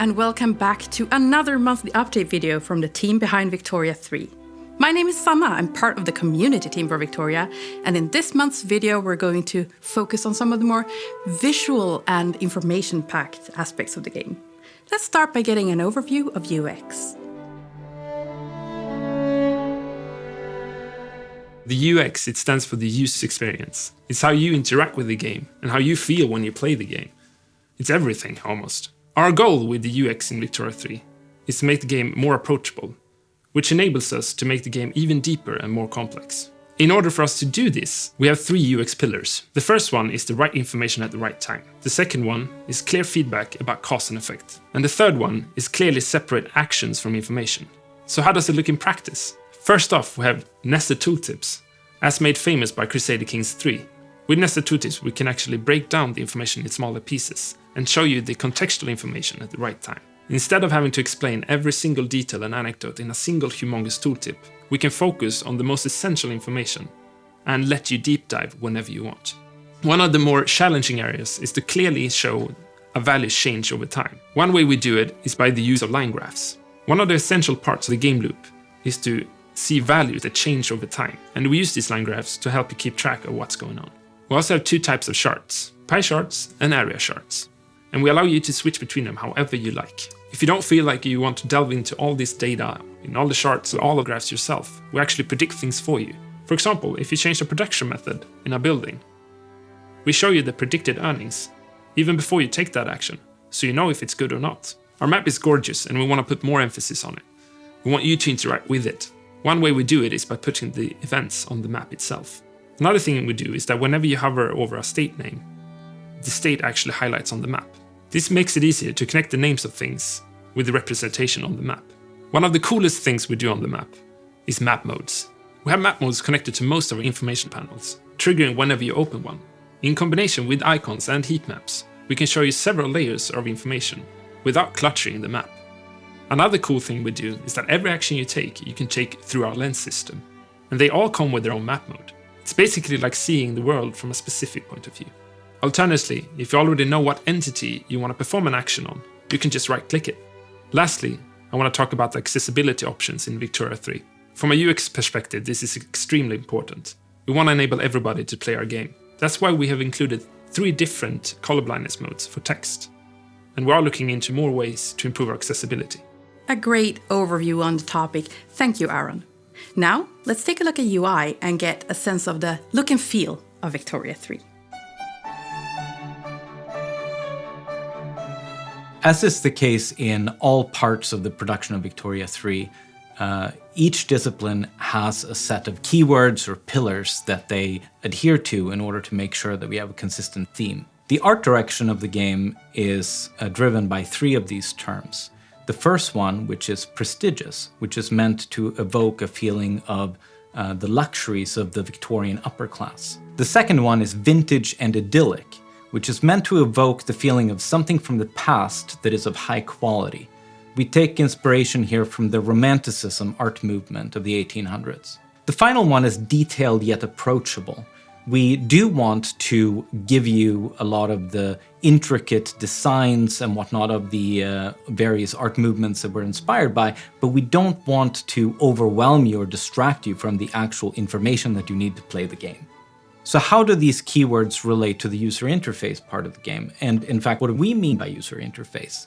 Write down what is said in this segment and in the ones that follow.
and welcome back to another monthly update video from the team behind Victoria 3. My name is Sanna, I'm part of the community team for Victoria, and in this month's video we're going to focus on some of the more visual and information-packed aspects of the game. Let's start by getting an overview of UX. The UX, it stands for the user experience. It's how you interact with the game and how you feel when you play the game. It's everything, almost. Our goal with the UX in Victoria 3 is to make the game more approachable, which enables us to make the game even deeper and more complex. In order for us to do this, we have 3 UX pillars. The first one is the right information at the right time. The second one is clear feedback about cause and effect. And the third one is clearly separate actions from information. So how does it look in practice? First off, we have nested tooltips, as made famous by Crusader Kings 3. With nested tooltips, we can actually break down the information in smaller pieces and show you the contextual information at the right time. Instead of having to explain every single detail and anecdote in a single humongous tooltip, we can focus on the most essential information and let you deep dive whenever you want. One of the more challenging areas is to clearly show a value change over time. One way we do it is by the use of line graphs. One of the essential parts of the game loop is to see values that change over time, and we use these line graphs to help you keep track of what's going on. We also have 2 types of charts, pie charts and area charts, and we allow you to switch between them however you like. If you don't feel like you want to delve into all this data, in all the charts or all the graphs yourself, we actually predict things for you. For example, if you change the production method in a building, we show you the predicted earnings even before you take that action, so you know if it's good or not. Our map is gorgeous and we want to put more emphasis on it. We want you to interact with it. One way we do it is by putting the events on the map itself. Another thing we do is that whenever you hover over a state name, the state actually highlights on the map. This makes it easier to connect the names of things with the representation on the map. One of the coolest things we do on the map is map modes. We have map modes connected to most of our information panels, triggering whenever you open one. In combination with icons and heat maps, we can show you several layers of information without cluttering the map. Another cool thing we do is that every action you can take through our lens system, and they all come with their own map mode. It's basically like seeing the world from a specific point of view. Alternatively, if you already know what entity you want to perform an action on, you can just right-click it. Lastly, I want to talk about the accessibility options in Victoria 3. From a UX perspective, this is extremely important. We want to enable everybody to play our game. That's why we have included 3 different colorblindness modes for text, and we are looking into more ways to improve our accessibility. A great overview on the topic. Thank you, Aaron. Now, let's take a look at UI and get a sense of the look and feel of Victoria 3. As is the case in all parts of the production of Victoria 3, each discipline has a set of keywords or pillars that they adhere to in order to make sure that we have a consistent theme. The art direction of the game is driven by 3 of these terms. The first one, which is prestigious, which is meant to evoke a feeling of the luxuries of the Victorian upper class. The second one is vintage and idyllic, which is meant to evoke the feeling of something from the past that is of high quality. We take inspiration here from the Romanticism art movement of the 1800s. The final one is detailed yet approachable. We do want to give you a lot of the intricate designs and whatnot of the various art movements that we're inspired by, but we don't want to overwhelm you or distract you from the actual information that you need to play the game. So how do these keywords relate to the user interface part of the game? And in fact, what do we mean by user interface?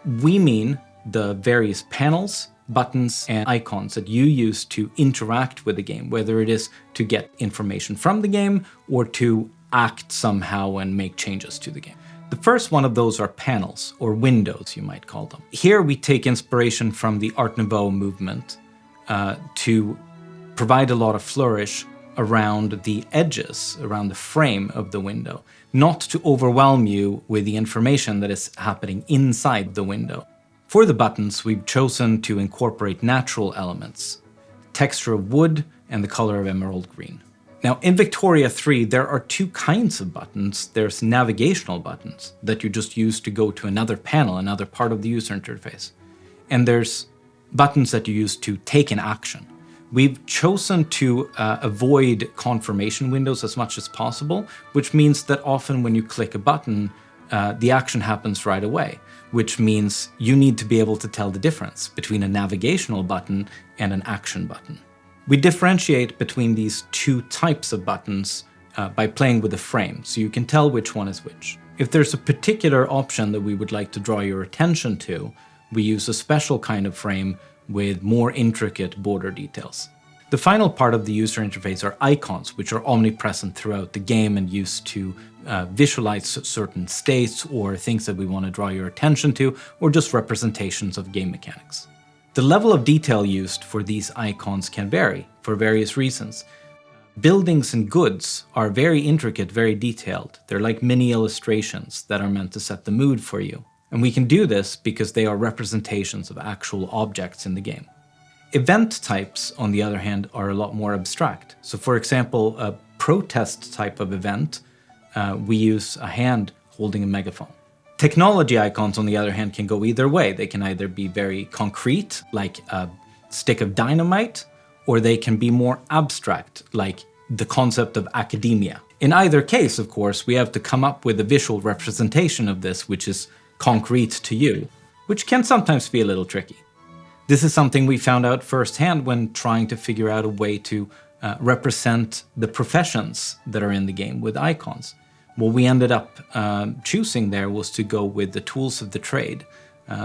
We mean the various panels, buttons, and icons that you use to interact with the game, whether it is to get information from the game or to act somehow and make changes to the game. The first one of those are panels, or windows, you might call them. Here we take inspiration from the Art Nouveau movement to provide a lot of flourish around the edges, around the frame of the window, not to overwhelm you with the information that is happening inside the window. For the buttons, we've chosen to incorporate natural elements, texture of wood and the color of emerald green. Now, in Victoria 3, there are 2 kinds of buttons. There's navigational buttons that you just use to go to another panel, another part of the user interface. And there's buttons that you use to take an action. We've chosen to avoid confirmation windows as much as possible, which means that often when you click a button, the action happens right away, which means you need to be able to tell the difference between a navigational button and an action button. We differentiate between these two types of buttons by playing with the frame, so you can tell which one is which. If there's a particular option that we would like to draw your attention to, we use a special kind of frame with more intricate border details. The final part of the user interface are icons, which are omnipresent throughout the game and used to visualize certain states or things that we want to draw your attention to, or just representations of game mechanics. The level of detail used for these icons can vary for various reasons. Buildings and goods are very intricate, very detailed. They're like mini illustrations that are meant to set the mood for you. And we can do this because they are representations of actual objects in the game. Event types, on the other hand, are a lot more abstract. So for example, a protest type of event, we use a hand holding a megaphone. Technology icons, on the other hand, can go either way. They can either be very concrete, like a stick of dynamite, or they can be more abstract, like the concept of academia. In either case, of course, we have to come up with a visual representation of this, which is concrete to you, which can sometimes be a little tricky. This is something we found out firsthand when trying to figure out a way to represent the professions that are in the game with icons. What we ended up choosing there was to go with the tools of the trade.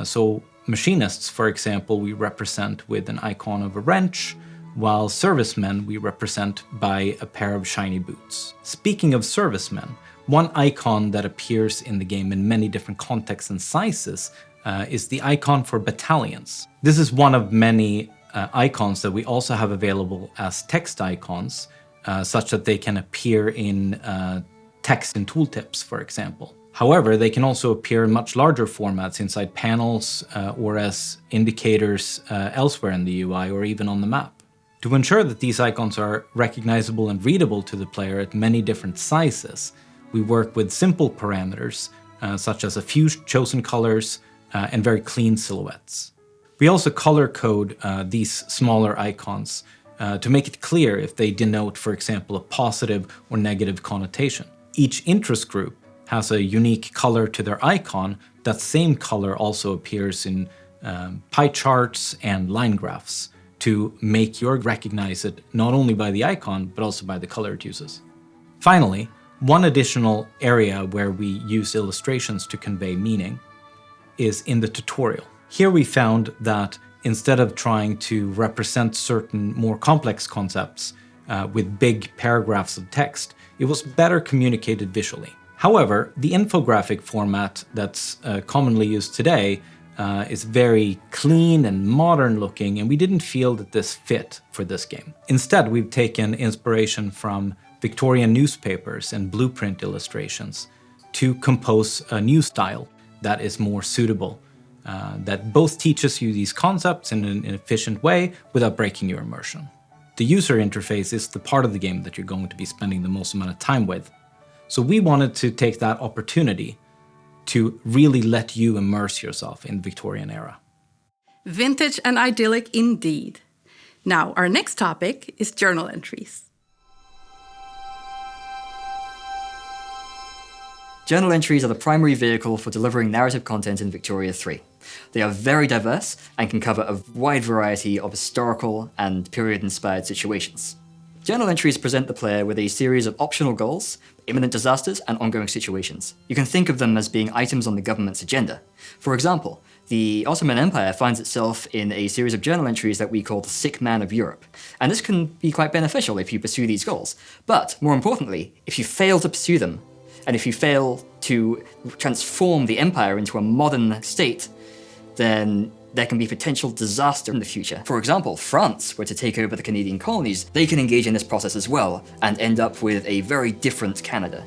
So machinists, for example, we represent with an icon of a wrench, while servicemen we represent by a pair of shiny boots. Speaking of servicemen, one icon that appears in the game in many different contexts and sizes is the icon for battalions. This is one of many icons that we also have available as text icons, such that they can appear in text in tooltips, for example. However, they can also appear in much larger formats inside panels or as indicators elsewhere in the UI or even on the map. To ensure that these icons are recognizable and readable to the player at many different sizes, we work with simple parameters, such as a few chosen colors and very clean silhouettes. We also color code these smaller icons to make it clear if they denote, for example, a positive or negative connotation. Each interest group has a unique color to their icon. That same color also appears in pie charts and line graphs to make you recognize it not only by the icon, but also by the color it uses. Finally, one additional area where we use illustrations to convey meaning is in the tutorial. Here we found that instead of trying to represent certain more complex concepts with big paragraphs of text, it was better communicated visually. However, the infographic format that's commonly used today is very clean and modern looking, and we didn't feel that this fit for this game. Instead, we've taken inspiration from Victorian newspapers and blueprint illustrations to compose a new style that is more suitable, that both teaches you these concepts in an efficient way without breaking your immersion. The user interface is the part of the game that you're going to be spending the most amount of time with. So we wanted to take that opportunity to really let you immerse yourself in the Victorian era. Vintage and idyllic indeed. Now, our next topic is journal entries. Journal entries are the primary vehicle for delivering narrative content in Victoria 3. They are very diverse and can cover a wide variety of historical and period-inspired situations. Journal entries present the player with a series of optional goals, imminent disasters, and ongoing situations. You can think of them as being items on the government's agenda. For example, the Ottoman Empire finds itself in a series of journal entries that we call the Sick Man of Europe. And this can be quite beneficial if you pursue these goals. But, more importantly, if you fail to pursue them, and if you fail to transform the empire into a modern state, then there can be potential disaster in the future. For example, France were to take over the Canadian colonies, they can engage in this process as well, and end up with a very different Canada.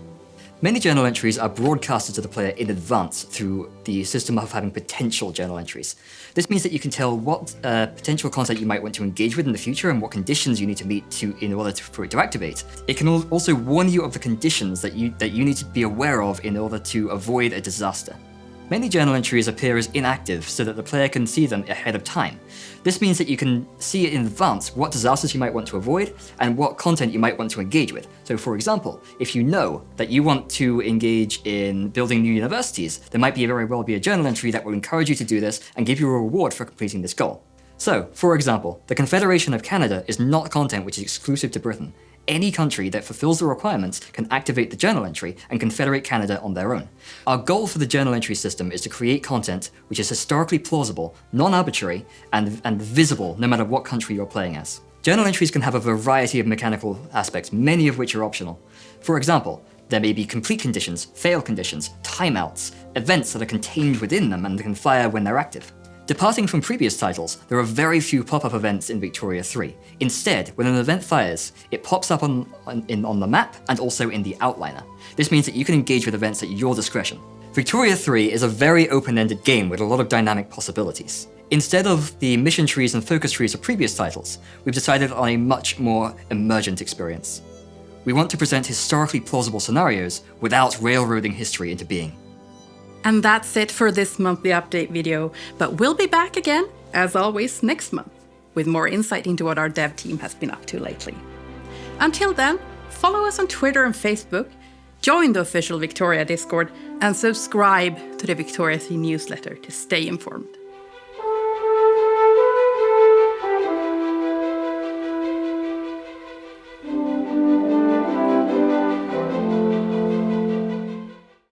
Many journal entries are broadcasted to the player in advance through the system of having potential journal entries. This means that you can tell what potential content you might want to engage with in the future and what conditions you need to meet in order for it to activate. It can also warn you of the conditions that you need to be aware of in order to avoid a disaster. Many journal entries appear as inactive so that the player can see them ahead of time. This means that you can see in advance what disasters you might want to avoid and what content you might want to engage with. So for example, if you know that you want to engage in building new universities, there might very well be a journal entry that will encourage you to do this and give you a reward for completing this goal. So, for example, the Confederation of Canada is not content which is exclusive to Britain. Any country that fulfills the requirements can activate the journal entry and confederate Canada on their own. Our goal for the journal entry system is to create content which is historically plausible, non-arbitrary, and visible no matter what country you're playing as. Journal entries can have a variety of mechanical aspects, many of which are optional. For example, there may be complete conditions, fail conditions, timeouts, events that are contained within them and can fire when they're active. Departing from previous titles, there are very few pop-up events in Victoria 3. Instead, when an event fires, it pops up on the map and also in the outliner. This means that you can engage with events at your discretion. Victoria 3 is a very open-ended game with a lot of dynamic possibilities. Instead of the mission trees and focus trees of previous titles, we've decided on a much more emergent experience. We want to present historically plausible scenarios without railroading history into being. And that's it for this monthly update video, but we'll be back again, as always, next month, with more insight into what our dev team has been up to lately. Until then, follow us on Twitter and Facebook, join the official Victoria Discord, and subscribe to the Victoria 3 newsletter to stay informed.